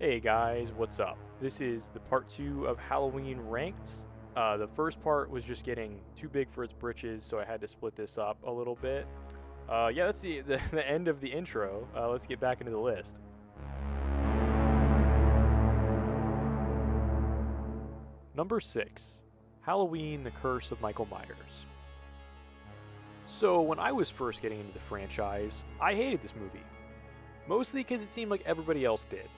Hey guys, what's up? This is the part 2 of Halloween Ranked. The first part was just getting too big for its britches, so I had to split this up a little bit. Yeah, that's the end of the intro. Let's get back into the list. Number 6, Halloween: The Curse of Michael Myers. So, when I was first getting into the franchise, I hated this movie. Mostly because it seemed like everybody else did.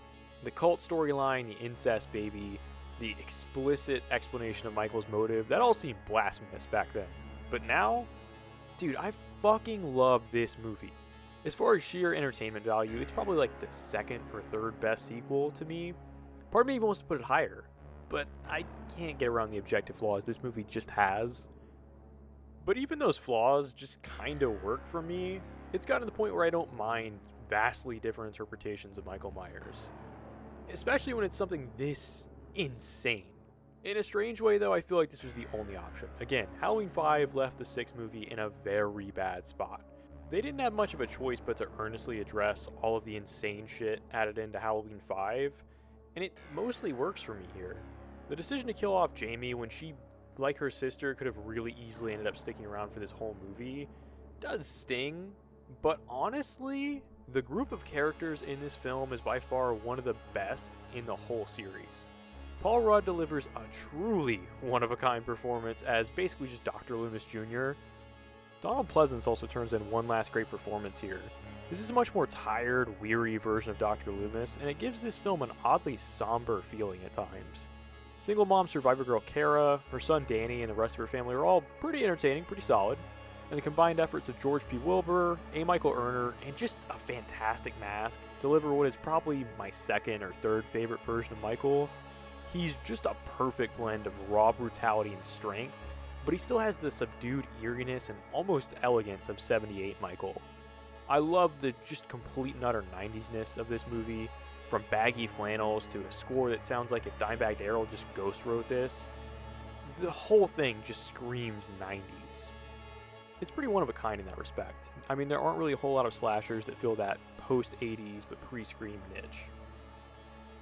The cult storyline, the incest baby, the explicit explanation of Michael's motive, that all seemed blasphemous back then. But now, dude, I fucking love this movie. As far as sheer entertainment value, it's probably like the second or third best sequel to me. Part of me even wants to put it higher, but I can't get around the objective flaws this movie just has. But even those flaws just kinda work for me. It's gotten to the point where I don't mind vastly different interpretations of Michael Myers. Especially when it's something this insane. In a strange way, though, I feel like this was the only option. Again, Halloween 5 left the 6th movie in a very bad spot. They didn't have much of a choice but to earnestly address all of the insane shit added into Halloween 5, and it mostly works for me here. The decision to kill off Jamie when she, like her sister, could have really easily ended up sticking around for this whole movie does sting, but honestly, the group of characters in this film is by far one of the best in the whole series. Paul Rudd delivers a truly one-of-a-kind performance as basically just Dr. Loomis Jr. Donald Pleasance also turns in one last great performance here. This is a much more tired, weary version of Dr. Loomis, and it gives this film an oddly somber feeling at times. Single mom survivor girl Kara, her son Danny, and the rest of her family are all pretty entertaining, pretty solid. And the combined efforts of George P. Wilbur, A. Michael Erner, and just a fantastic mask deliver what is probably my second or third favorite version of Michael. He's just a perfect blend of raw brutality and strength, but he still has the subdued eeriness and almost elegance of 78 Michael. I love the just complete and utter 90s-ness of this movie, from baggy flannels to a score that sounds like if Dimebag Darrell just ghost wrote this. The whole thing just screams 90s. It's pretty one of a kind in that respect. I mean, there aren't really a whole lot of slashers that fill that post-80s but pre-Scream niche.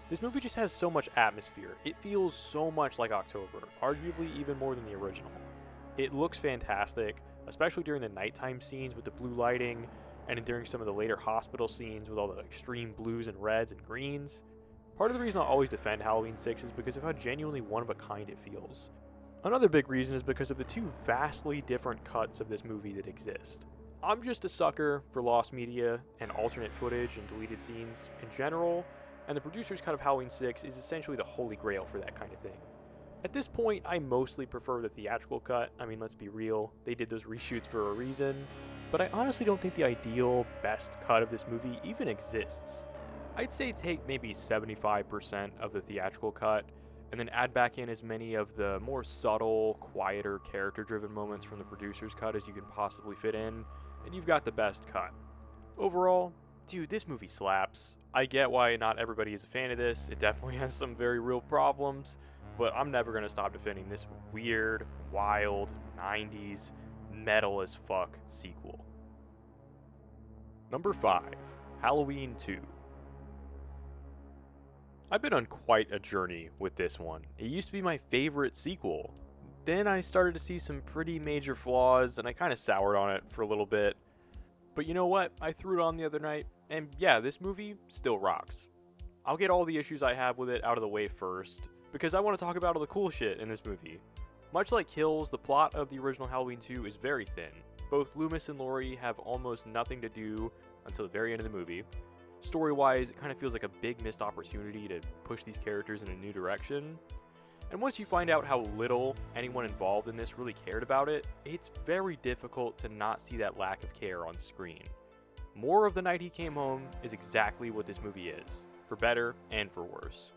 This movie just has so much atmosphere. It feels so much like October, arguably even more than the original. It looks fantastic, especially during the nighttime scenes with the blue lighting, and during some of the later hospital scenes with all the extreme blues and reds and greens. Part of the reason I'll always defend Halloween 6 is because of how genuinely one of a kind it feels. Another big reason is because of the two vastly different cuts of this movie that exist. I'm just a sucker for lost media and alternate footage and deleted scenes in general, and the producer's cut of Halloween 6 is essentially the holy grail for that kind of thing. At this point, I mostly prefer the theatrical cut. I mean, let's be real, they did those reshoots for a reason, but I honestly don't think the ideal, best cut of this movie even exists. I'd say take maybe 75% of the theatrical cut, and then add back in as many of the more subtle, quieter, character-driven moments from the producer's cut as you can possibly fit in, and you've got the best cut. Overall, dude, this movie slaps. I get why not everybody is a fan of this, it definitely has some very real problems, but I'm never gonna stop defending this weird, wild, 90s, metal as fuck sequel. Number 5, Halloween 2. I've been on quite a journey with this one. It used to be my favorite sequel. Then I started to see some pretty major flaws, and I kind of soured on it for a little bit. But you know what? I threw it on the other night, and yeah, this movie still rocks. I'll get all the issues I have with it out of the way first, because I want to talk about all the cool shit in this movie. Much like Kills, the plot of the original Halloween 2 is very thin. Both Loomis and Laurie have almost nothing to do until the very end of the movie. Story-wise, it kind of feels like a big missed opportunity to push these characters in a new direction. And once you find out how little anyone involved in this really cared about it, it's very difficult to not see that lack of care on screen. More of The Night He Came Home is exactly what this movie is, for better and for worse.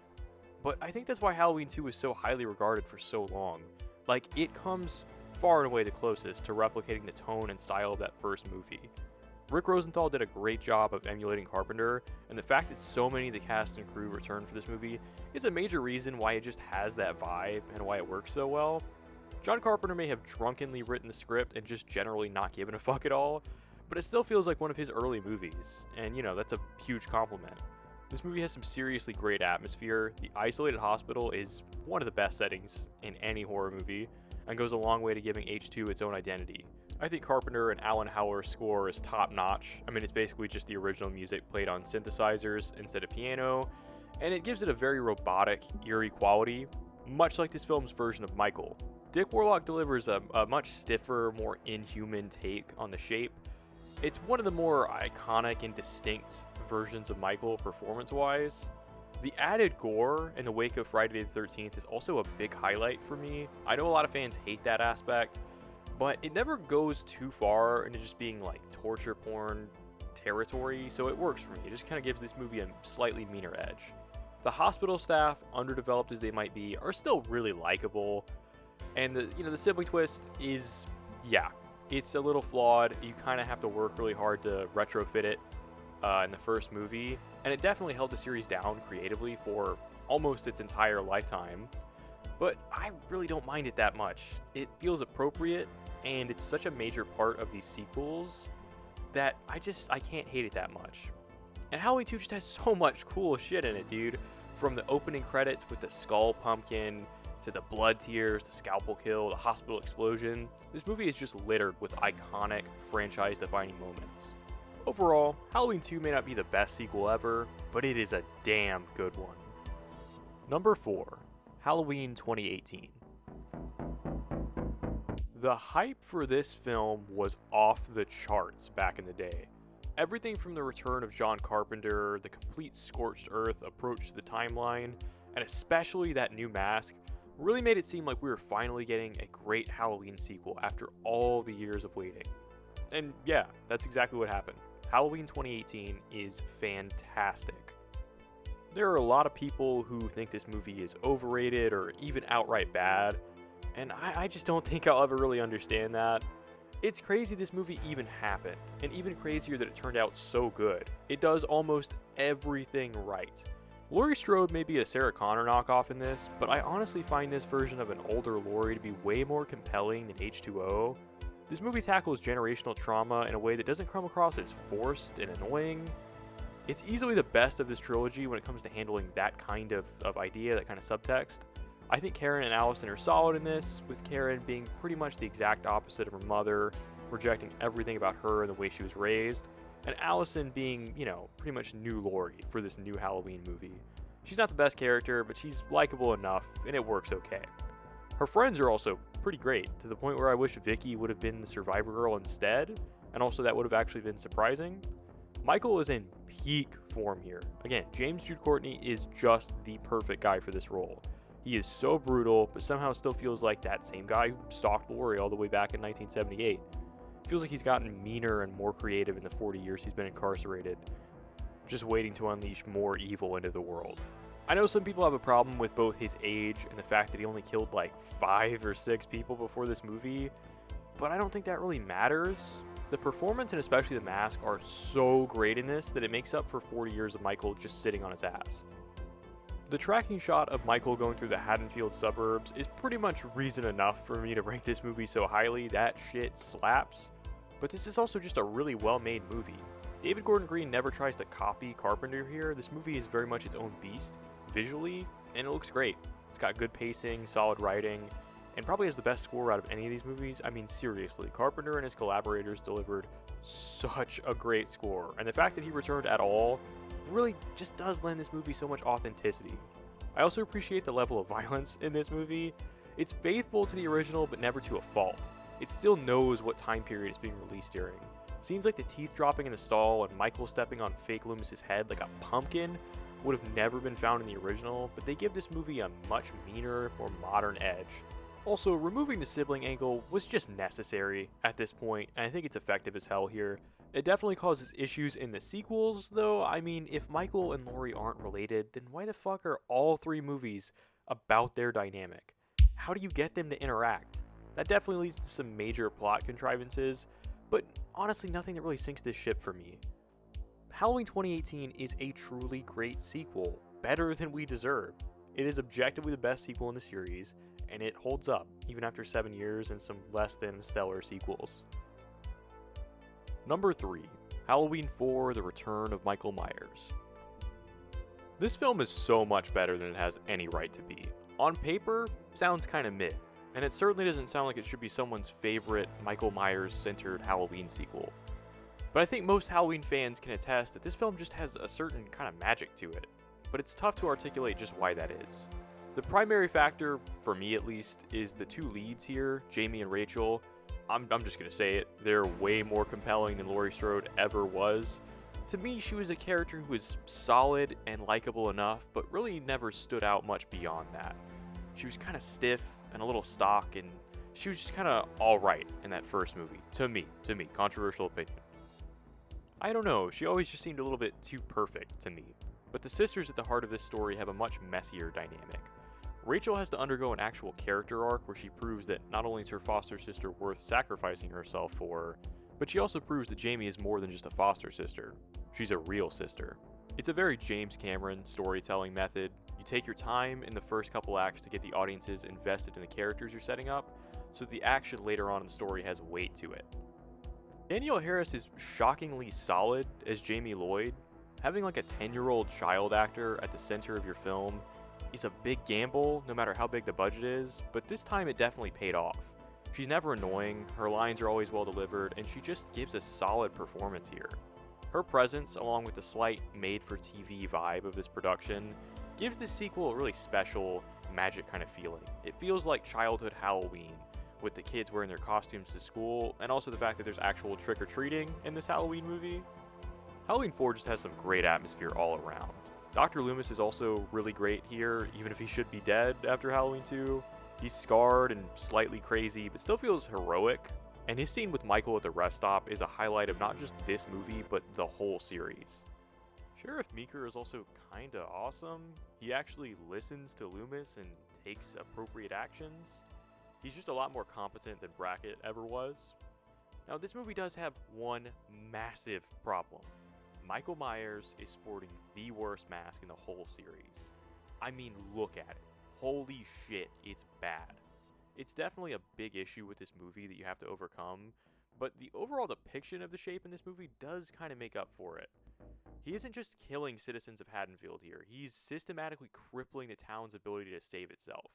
But I think that's why Halloween 2 is so highly regarded for so long. Like, it comes far and away the closest to replicating the tone and style of that first movie. Rick Rosenthal did a great job of emulating Carpenter, and the fact that so many of the cast and crew returned for this movie is a major reason why it just has that vibe and why it works so well. John Carpenter may have drunkenly written the script and just generally not given a fuck at all, but it still feels like one of his early movies, and you know, that's a huge compliment. This movie has some seriously great atmosphere. The isolated hospital is one of the best settings in any horror movie and goes a long way to giving H2 its own identity. I think Carpenter and Alan Howler's score is top notch. I mean, it's basically just the original music played on synthesizers instead of piano, and it gives it a very robotic, eerie quality, much like this film's version of Michael. Dick Warlock delivers a much stiffer, more inhuman take on The Shape. It's one of the more iconic and distinct versions of Michael performance-wise. The added gore in the wake of Friday the 13th is also a big highlight for me. I know a lot of fans hate that aspect, but it never goes too far into just being like torture porn territory, so it works for me. It just kind of gives this movie a slightly meaner edge. The hospital staff, underdeveloped as they might be, are still really likable, and the sibling twist is, yeah, it's a little flawed. You kind of have to work really hard to retrofit it in the first movie, and it definitely held the series down creatively for almost its entire lifetime, but I really don't mind it that much. It feels appropriate, and it's such a major part of these sequels that I can't hate it that much. And Halloween 2 just has so much cool shit in it, dude. From the opening credits with the skull pumpkin, to the blood tears, the scalpel kill, the hospital explosion, this movie is just littered with iconic, franchise-defining moments. Overall, Halloween 2 may not be the best sequel ever, but it is a damn good one. Number 4. Halloween 2018. The hype for this film was off the charts back in the day. Everything from the return of John Carpenter, the complete scorched earth approach to the timeline, and especially that new mask, really made it seem like we were finally getting a great Halloween sequel after all the years of waiting. And yeah, that's exactly what happened. Halloween 2018 is fantastic. There are a lot of people who think this movie is overrated or even outright bad, and I just don't think I'll ever really understand that. It's crazy this movie even happened, and even crazier that it turned out so good. It does almost everything right. Laurie Strode may be a Sarah Connor knockoff in this, but I honestly find this version of an older Laurie to be way more compelling than H2O. This movie tackles generational trauma in a way that doesn't come across as forced and annoying. It's easily the best of this trilogy when it comes to handling that kind of idea, that kind of subtext. I think Karen and Allison are solid in this, with Karen being pretty much the exact opposite of her mother, rejecting everything about her and the way she was raised, and Allison being, pretty much new Laurie for this new Halloween movie. She's not the best character, but she's likable enough, and it works okay. Her friends are also pretty great, to the point where I wish Vicky would have been the survivor girl instead, and also that would have actually been surprising. Michael is in peak form here. Again, James Jude Courtney is just the perfect guy for this role. He is so brutal, but somehow still feels like that same guy who stalked Laurie all the way back in 1978. Feels like he's gotten meaner and more creative in the 40 years he's been incarcerated, just waiting to unleash more evil into the world. I know some people have a problem with both his age and the fact that he only killed like 5 or 6 people before this movie, but I don't think that really matters. The performance and especially the mask are so great in this that it makes up for 40 years of Michael just sitting on his ass. The tracking shot of Michael going through the Haddonfield suburbs is pretty much reason enough for me to rank this movie so highly. That shit slaps. But this is also just a really well-made movie. David Gordon Green never tries to copy Carpenter here. This movie is very much its own beast, visually, and it looks great. It's got good pacing, solid writing, and probably has the best score out of any of these movies. I mean, seriously, Carpenter and his collaborators delivered such a great score, and the fact that he returned at all really just does lend this movie so much authenticity. I also appreciate the level of violence in this movie. It's faithful to the original, but never to a fault. It still knows what time period it's being released during. Scenes like the teeth dropping in the stall and Michael stepping on fake Loomis's head like a pumpkin would have never been found in the original, but they give this movie a much meaner, more modern edge. Also, removing the sibling angle was just necessary at this point, and I think it's effective as hell here. It definitely causes issues in the sequels, though. I mean, if Michael and Laurie aren't related, then why the fuck are all 3 movies about their dynamic? How do you get them to interact? That definitely leads to some major plot contrivances, but honestly nothing that really sinks this ship for me. Halloween 2018 is a truly great sequel, better than we deserve. It is objectively the best sequel in the series, and it holds up, even after 7 years and some less than stellar sequels. Number 3. Halloween 4: The Return of Michael Myers. This film is so much better than it has any right to be. On paper, sounds kinda mid, and it certainly doesn't sound like it should be someone's favorite Michael Myers-centered Halloween sequel. But I think most Halloween fans can attest that this film just has a certain kind of magic to it, but it's tough to articulate just why that is. The primary factor, for me at least, is the two leads here, Jamie and Rachel. I'm just gonna say it, they're way more compelling than Laurie Strode ever was. To me, she was a character who was solid and likable enough, but really never stood out much beyond that. She was kind of stiff and a little stock, and she was just kind of alright in that first movie. To me, controversial opinion. I don't know, she always just seemed a little bit too perfect to me. But the sisters at the heart of this story have a much messier dynamic. Rachel has to undergo an actual character arc where she proves that not only is her foster sister worth sacrificing herself for, but she also proves that Jamie is more than just a foster sister. She's a real sister. It's a very James Cameron storytelling method. You take your time in the first couple acts to get the audiences invested in the characters you're setting up, so that the action later on in the story has weight to it. Danielle Harris is shockingly solid as Jamie Lloyd. Having like a 10-year-old child actor at the center of your film is a big gamble, no matter how big the budget is, but this time it definitely paid off. She's never annoying, her lines are always well delivered, and she just gives a solid performance here. Her presence, along with the slight made-for-TV vibe of this production, gives this sequel a really special, magic kind of feeling. It feels like childhood Halloween, with the kids wearing their costumes to school, and also the fact that there's actual trick-or-treating in this Halloween movie. Halloween 4 just has some great atmosphere all around. Dr. Loomis is also really great here, even if he should be dead after Halloween 2. He's scarred and slightly crazy, but still feels heroic. And his scene with Michael at the rest stop is a highlight of not just this movie, but the whole series. Sheriff Meeker is also kinda awesome. He actually listens to Loomis and takes appropriate actions. He's just a lot more competent than Brackett ever was. Now, this movie does have one massive problem. Michael Myers is sporting the worst mask in the whole series. I mean, look at it. Holy shit, it's bad. It's definitely a big issue with this movie that you have to overcome, but the overall depiction of the shape in this movie does kind of make up for it. He isn't just killing citizens of Haddonfield here, he's systematically crippling the town's ability to save itself.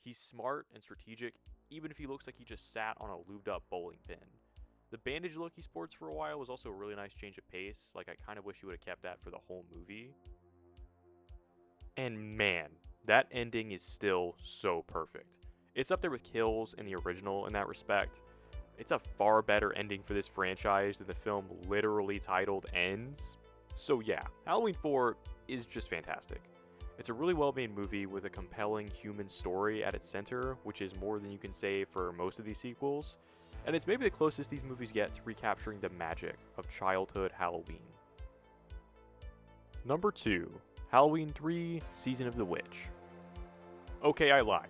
He's smart and strategic, even if he looks like he just sat on a lubed up bowling pin. The bandage look he sports for a while was also a really nice change of pace, like I kind of wish he would have kept that for the whole movie. And man, that ending is still so perfect. It's up there with Kills and the original in that respect. It's a far better ending for this franchise than the film literally titled ends. So yeah, Halloween 4 is just fantastic. It's a really well-made movie with a compelling human story at its center, which is more than you can say for most of these sequels. And it's maybe the closest these movies get to recapturing the magic of childhood Halloween. Number 2, Halloween 3, Season of the Witch. Okay, I lied.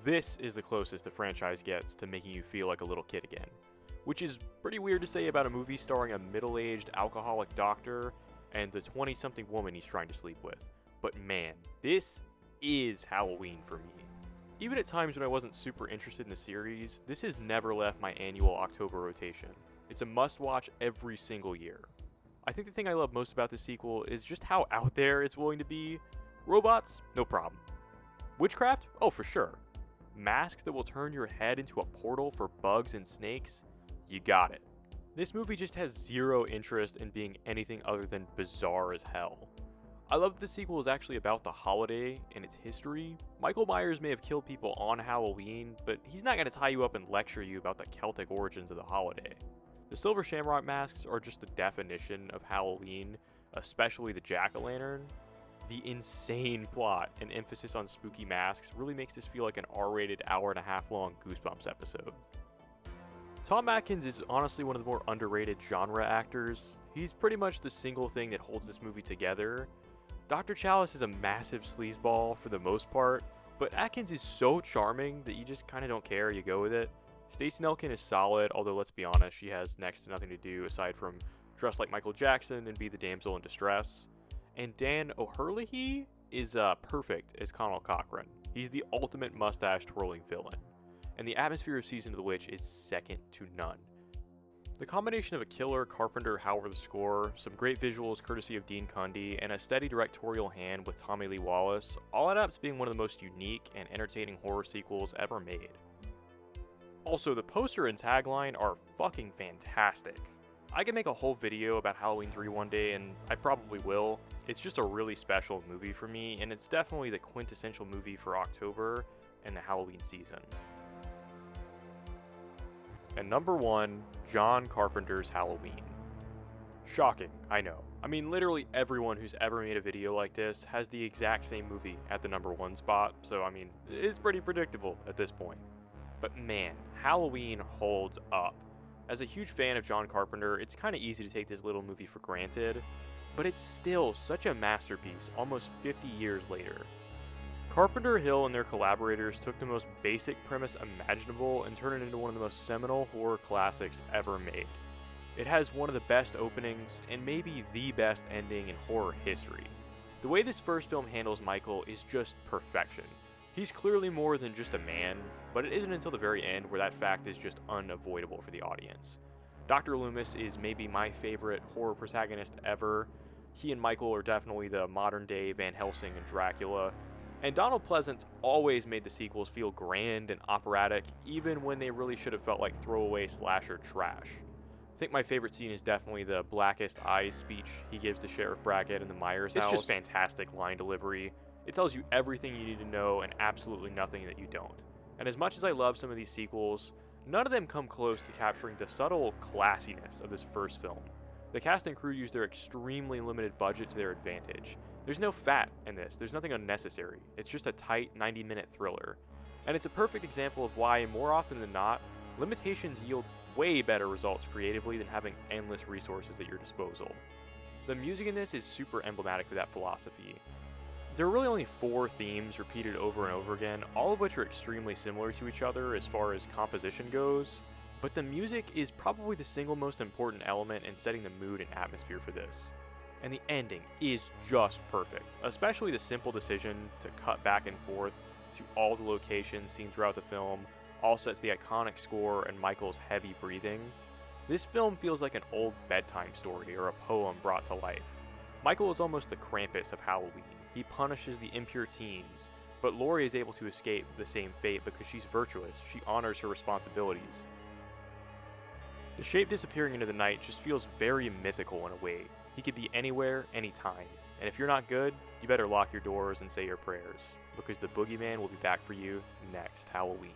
This is the closest the franchise gets to making you feel like a little kid again. Which is pretty weird to say about a movie starring a middle-aged alcoholic doctor and the 20-something woman he's trying to sleep with. But man, this is Halloween for me. Even at times when I wasn't super interested in the series, this has never left my annual October rotation. It's a must-watch every single year. I think the thing I love most about this sequel is just how out there it's willing to be. Robots? No problem. Witchcraft? Oh, for sure. Masks that will turn your head into a portal for bugs and snakes? You got it. This movie just has zero interest in being anything other than bizarre as hell. I love that the sequel is actually about the holiday and its history. Michael Myers may have killed people on Halloween, but he's not going to tie you up and lecture you about the Celtic origins of the holiday. The Silver Shamrock masks are just the definition of Halloween, especially the jack-o'-lantern. The insane plot and emphasis on spooky masks really makes this feel like an R-rated hour-and-a-half-long Goosebumps episode. Tom Atkins is honestly one of the more underrated genre actors. He's pretty much the single thing that holds this movie together. Dr. Chalice is a massive sleazeball for the most part, but Atkins is so charming that you just kind of don't care, you go with it. Stacey Nelkin is solid, although let's be honest, she has next to nothing to do aside from dress like Michael Jackson and be the damsel in distress. And Dan O'Herlihy is perfect as Connell Cochran. He's the ultimate mustache twirling villain. And the atmosphere of Season of the Witch is second to none. The combination of a killer Carpenter Howard score, some great visuals courtesy of Dean Cundey, and a steady directorial hand with Tommy Lee Wallace all add up to being one of the most unique and entertaining horror sequels ever made. Also, the poster and tagline are fucking fantastic. I could make a whole video about Halloween 3 one day, and I probably will. It's just a really special movie for me, and it's definitely the quintessential movie for October and the Halloween season. And number 1, John Carpenter's Halloween. Shocking, I know. I mean, literally everyone who's ever made a video like this has the exact same movie at the number 1 spot, so I mean, it's pretty predictable at this point. But man, Halloween holds up. As a huge fan of John Carpenter, it's kinda easy to take this little movie for granted, but it's still such a masterpiece almost 50 years later. Carpenter, Hill, and their collaborators took the most basic premise imaginable and turned it into one of the most seminal horror classics ever made. It has one of the best openings, and maybe the best ending in horror history. The way this first film handles Michael is just perfection. He's clearly more than just a man, but it isn't until the very end where that fact is just unavoidable for the audience. Dr. Loomis is maybe my favorite horror protagonist ever. He and Michael are definitely the modern day Van Helsing and Dracula. And Donald Pleasance always made the sequels feel grand and operatic, even when they really should have felt like throwaway slasher trash. I think my favorite scene is definitely the blackest eyes speech he gives to Sheriff Brackett in the Myers house. It's just fantastic line delivery. It tells you everything you need to know and absolutely nothing that you don't. And as much as I love some of these sequels, none of them come close to capturing the subtle classiness of this first film. The cast and crew use their extremely limited budget to their advantage. There's no fat in this, there's nothing unnecessary. It's just a tight 90-minute thriller. And it's a perfect example of why, more often than not, limitations yield way better results creatively than having endless resources at your disposal. The music in this is super emblematic of that philosophy. There are really only 4 themes repeated over and over again, all of which are extremely similar to each other as far as composition goes, but the music is probably the single most important element in setting the mood and atmosphere for this. And the ending is just perfect, especially the simple decision to cut back and forth to all the locations seen throughout the film, all set to the iconic score and Michael's heavy breathing. This film feels like an old bedtime story or a poem brought to life. Michael is almost the Krampus of Halloween. He punishes the impure teens, but Laurie is able to escape the same fate because she's virtuous. She honors her responsibilities. The shape disappearing into the night just feels very mythical in a way. He could be anywhere, anytime. And if you're not good, you better lock your doors and say your prayers, because the boogeyman will be back for you next Halloween.